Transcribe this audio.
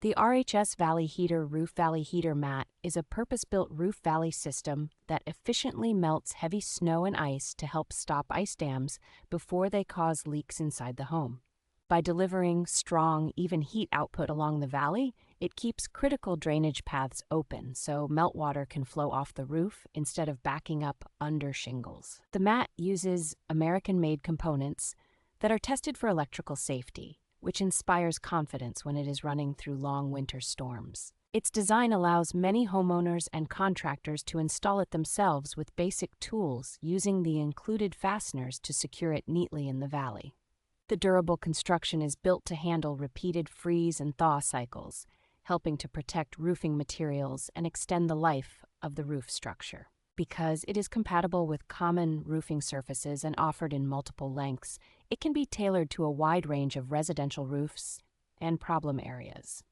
The RHS Valley Heater Roof Valley Heater mat is a purpose-built roof valley system that efficiently melts heavy snow and ice to help stop ice dams before they cause leaks inside the home. By delivering strong, even heat output along the valley, it keeps critical drainage paths open so meltwater can flow off the roof instead of backing up under shingles. The mat uses American-made components that are tested for electrical safety, which inspires confidence when it is running through long winter storms. Its design allows many homeowners and contractors to install it themselves with basic tools using the included fasteners to secure it neatly in the valley. The durable construction is built to handle repeated freeze and thaw cycles, helping to protect roofing materials and extend the life of the roof structure. Because it is compatible with common roofing surfaces and offered in multiple lengths, it can be tailored to a wide range of residential roofs and problem areas.